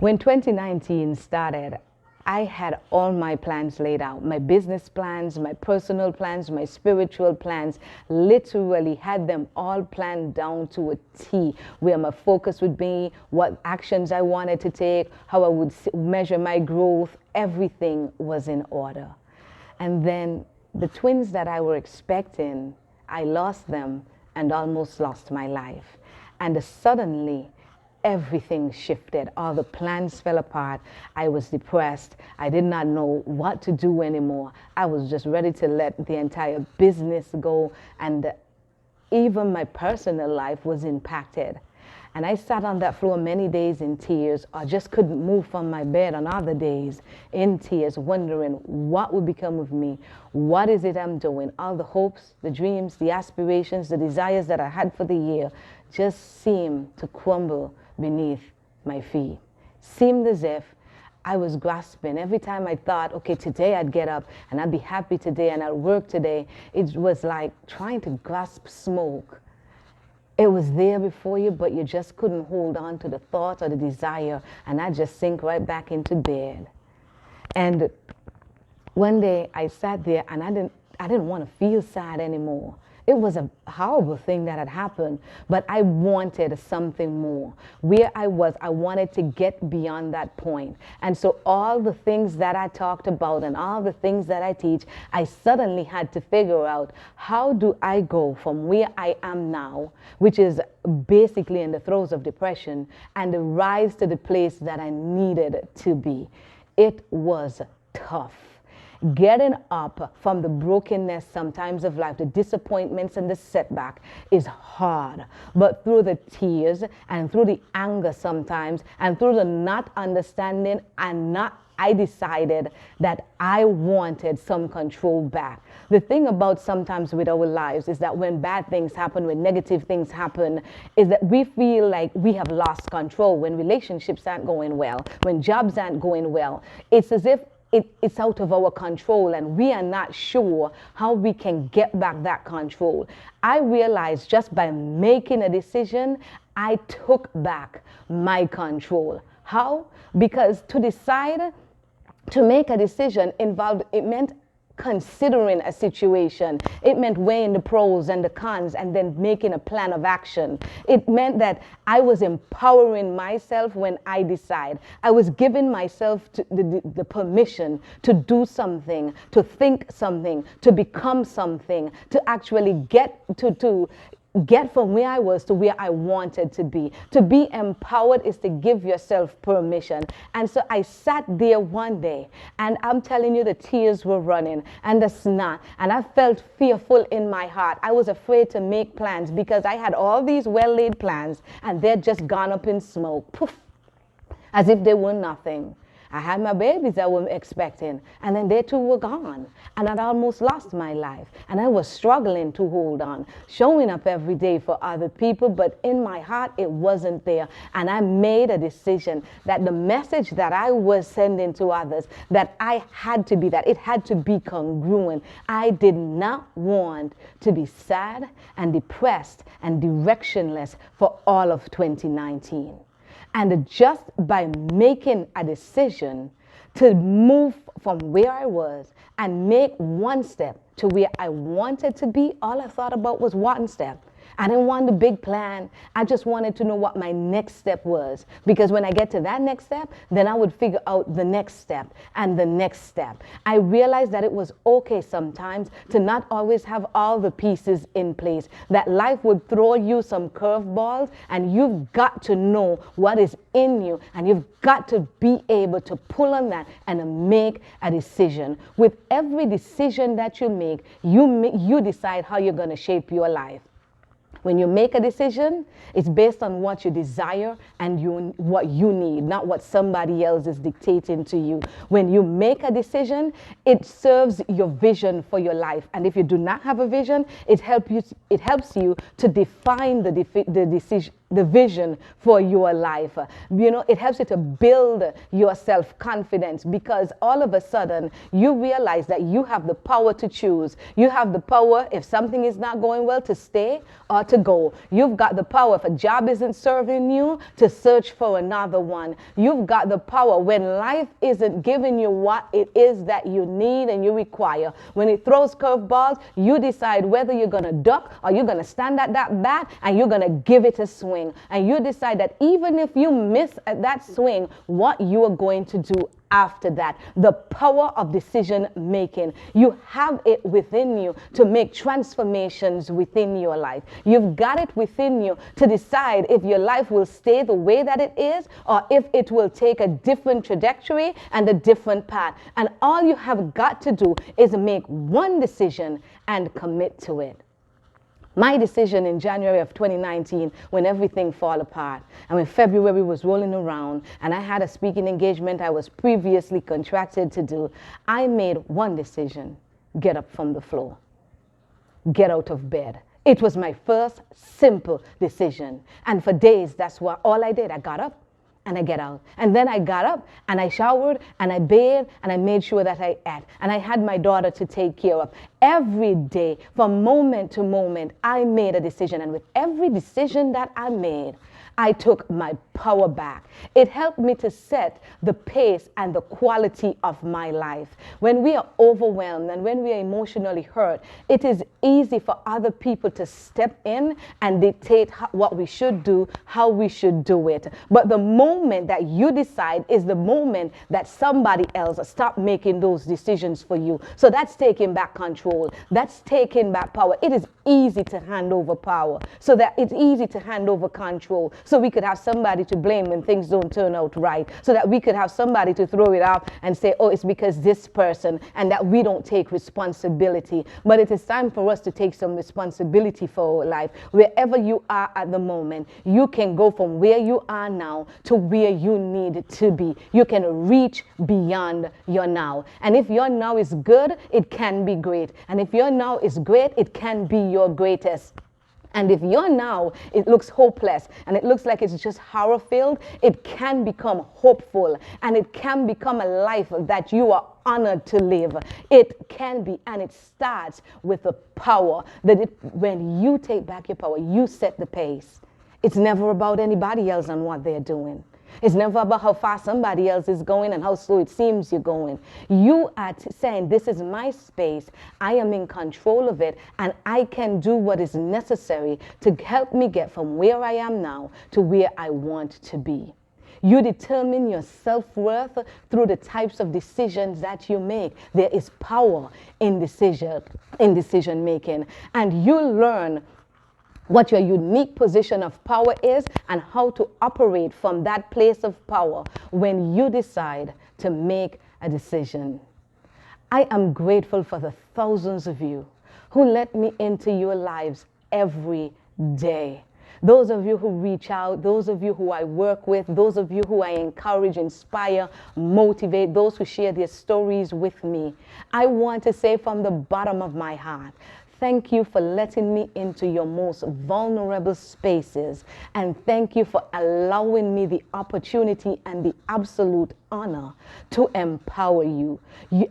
When 2019 started, I had all my plans laid out, my business plans, my personal plans, my spiritual plans, literally had them all planned down to a T, where my focus would be, what actions I wanted to take, how I would measure my growth. Everything was in order. And then the twins that I were expecting, I lost them and almost lost my life. And suddenly, everything shifted. All the plans fell apart. I was depressed. I did not know what to do anymore. I was just ready to let the entire business go, and even my personal life was impacted. And I sat on that floor many days in tears, or just couldn't move from my bed on other days in tears, wondering what would become of me. What is it I'm doing? All the hopes, the dreams, the aspirations, the desires that I had for the year just seemed to crumble beneath my feet. Seemed as if I was grasping. Every time I thought, okay, today I'd get up and I'd be happy today and I'd work today, it was like trying to grasp smoke. It was there before you, but you just couldn't hold on to the thought or the desire, and I just sink right back into bed. And one day I sat there and I didn't want to feel sad anymore. It was a horrible thing that had happened, but I wanted something more. Where I was, I wanted to get beyond that point. And so all the things that I talked about and all the things that I teach, I suddenly had to figure out, how do I go from where I am now, which is basically in the throes of depression, and rise to the place that I needed to be. It was tough. Getting up from the brokenness sometimes of life, the disappointments and the setback, is hard. But through the tears and through the anger sometimes and through the not understanding I decided that I wanted some control back. The thing about sometimes with our lives is that when bad things happen, when negative things happen, is that we feel like we have lost control. When relationships aren't going well, when jobs aren't going well, it's as if it's out of our control, and we are not sure how we can get back that control. I realized just by making a decision, I took back my control. How? Because to make a decision it meant considering a situation. It meant weighing the pros and the cons and then making a plan of action. It meant that I was empowering myself when I decide. I was giving myself the permission to do something, to think something, to become something, to actually get from where I was to where I wanted to be. To be empowered is to give yourself permission. And so I sat there one day, and I'm telling you, the tears were running and the snot, and I felt fearful in my heart. I was afraid to make plans because I had all these well-laid plans, and they'd just gone up in smoke, poof, as if they were nothing. I had my babies I was expecting, and then they too were gone. And I'd almost lost my life. And I was struggling to hold on, showing up every day for other people, but in my heart, it wasn't there. And I made a decision that the message that I was sending to others, that I had to be, that it had to be congruent. I did not want to be sad and depressed and directionless for all of 2019. And just by making a decision to move from where I was and make one step to where I wanted to be, all I thought about was one step. I didn't want the big plan. I just wanted to know what my next step was. Because when I get to that next step, then I would figure out the next step and the next step. I realized that it was okay sometimes to not always have all the pieces in place. That life would throw you some curveballs, and you've got to know what is in you, and you've got to be able to pull on that and make a decision. With every decision that you make, you decide how you're going to shape your life. When you make a decision, it's based on what you desire and what you need, not what somebody else is dictating to you. When you make a decision, it serves your vision for your life. And if you do not have a vision, it helps you to define the the vision for your life. It helps you to build your self-confidence, because all of a sudden you realize that you have the power to choose. You have the power, if something is not going well, to stay or to go. You've got the power, if a job isn't serving you, to search for another one. You've got the power when life isn't giving you what it is that you need and you require. When it throws curveballs, you decide whether you're going to duck or you're going to stand at that bat and you're going to give it a swing. And you decide that even if you miss at that swing, what you are going to do after that. The power of decision making. You have it within you to make transformations within your life. You've got it within you to decide if your life will stay the way that it is or if it will take a different trajectory and a different path. And all you have got to do is make one decision and commit to it. My decision in January of 2019, when everything fell apart, and when February was rolling around, and I had a speaking engagement I was previously contracted to do, I made one decision: get up from the floor, get out of bed. It was my first simple decision. And for days, that's what all I did. I got up and I get out. And then I got up and I showered and I bathed and I made sure that I ate. And I had my daughter to take care of. Every day, from moment to moment, I made a decision. And with every decision that I made, I took my power back. It helped me to set the pace and the quality of my life. When we are overwhelmed and when we are emotionally hurt, it is easy for other people to step in and dictate what we should do, how we should do it. But the moment that you decide is the moment that somebody else stop making those decisions for you. So that's taking back control. That's taking back power. It is easy to hand over power, so that it's easy to hand over control, so we could have somebody to blame when things don't turn out right, so that we could have somebody to throw it out and say, oh, it's because this person, and that we don't take responsibility. But it is time for us to take some responsibility for our life. Wherever you are at the moment, you can go from where you are now to where you need to be. You can reach beyond your now. And if your now is good, it can be great. And if your now is great, it can be your greatest. And if your now, it looks hopeless and it looks like it's just horror-filled, it can become hopeful and it can become a life that you are honored to live. It can be, and it starts with the power that when you take back your power, you set the pace. It's never about anybody else and what they're doing. It's never about how fast somebody else is going and how slow it seems you're going. You are saying, this is my space. I am in control of it, and I can do what is necessary to help me get from where I am now to where I want to be. You determine your self-worth through the types of decisions that you make. There is power in decision making, and you learn what your unique position of power is and how to operate from that place of power when you decide to make a decision. I am grateful for the thousands of you who let me into your lives every day. Those of you who reach out, those of you who I work with, those of you who I encourage, inspire, motivate, those who share their stories with me. I want to say from the bottom of my heart, thank you for letting me into your most vulnerable spaces. And thank you for allowing me the opportunity and the absolute honor to empower you.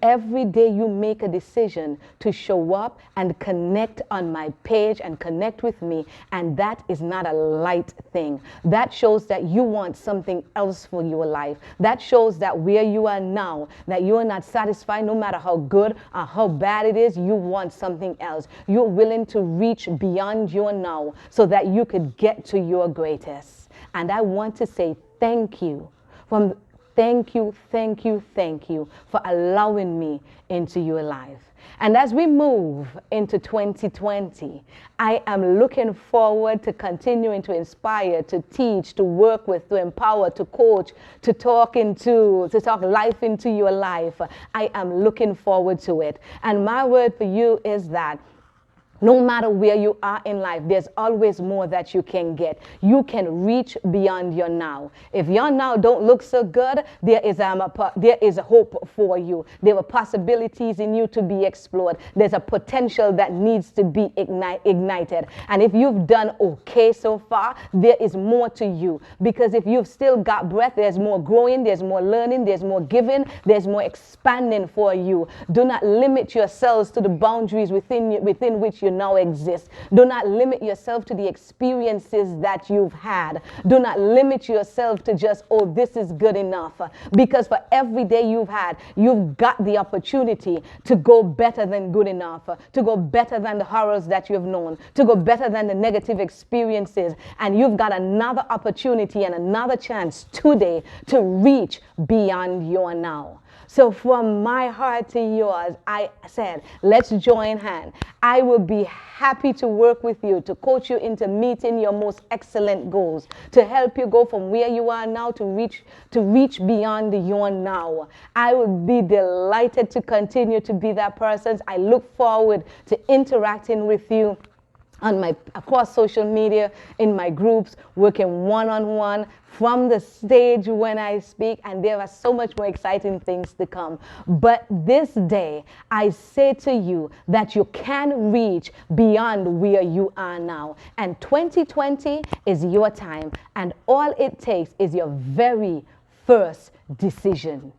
Every day you make a decision to show up and connect on my page and connect with me. And that is not a light thing. That shows that you want something else for your life. That shows that where you are now, that you are not satisfied no matter how good or how bad it is, you want something else. You're willing to reach beyond your now so that you could get to your greatest. And I want to say thank you. Thank you for allowing me into your life. And as we move into 2020, I am looking forward to continuing to inspire, to teach, to work with, to empower, to coach, to talk life into your life. I am looking forward to it. And my word for you is that No matter where you are in life, there's always more that you can get. You can reach beyond your now. If your now don't look so good, there is a hope for you. There are possibilities in you to be explored. There's a potential that needs to be ignited. And if you've done okay so far, there is more to you. Because if you've still got breath, there's more growing, there's more learning, there's more giving, there's more expanding for you. Do not limit yourselves to the boundaries within which you now exist. Do not limit yourself to the experiences that you've had. Do not limit yourself to just, oh, this is good enough. Because for every day you've had, you've got the opportunity to go better than good enough, to go better than the horrors that you've known, to go better than the negative experiences. And you've got another opportunity and another chance today to reach beyond your now. So from my heart to yours, I said, let's join hands. I will be happy to work with you, to coach you into meeting your most excellent goals, to help you go from where you are now to reach beyond your now. I would be delighted to continue to be that person. I look forward to interacting with you across social media, in my groups, working one-on-one, from the stage when I speak, and there are so much more exciting things to come. But this day, I say to you that you can reach beyond where you are now. And 2020 is your time, and all it takes is your very first decision.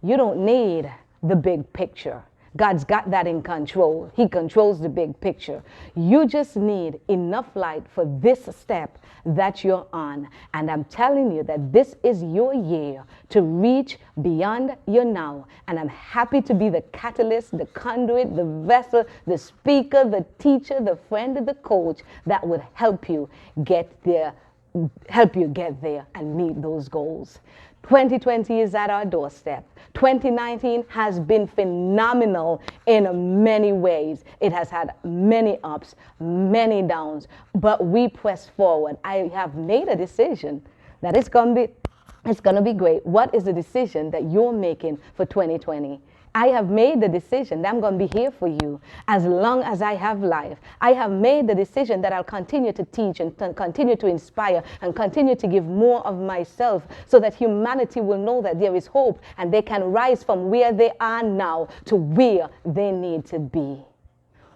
You don't need the big picture. God's got that in control. He controls the big picture. You just need enough light for this step that you're on. And I'm telling you that this is your year to reach beyond your now. And I'm happy to be the catalyst, the conduit, the vessel, the speaker, the teacher, the friend, the coach that would help you get there and meet those goals. 2020 is at our doorstep. 2019 has been phenomenal in many ways. It has had many ups, many downs, but we press forward. I have made a decision that it's going to be great. What is the decision that you're making for 2020? I have made the decision that I'm going to be here for you as long as I have life. I have made the decision that I'll continue to teach and continue to inspire and continue to give more of myself so that humanity will know that there is hope and they can rise from where they are now to where they need to be.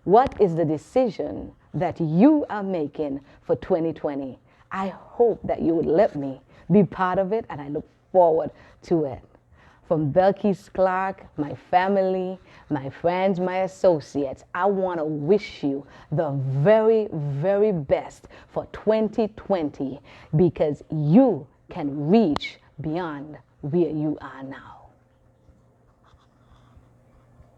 What is the decision that you are making for 2020? I hope that you would let me be part of it, and I look forward to it. From Belkis Clark, my family, my friends, my associates, I want to wish you the very, very best for 2020 because you can reach beyond where you are now.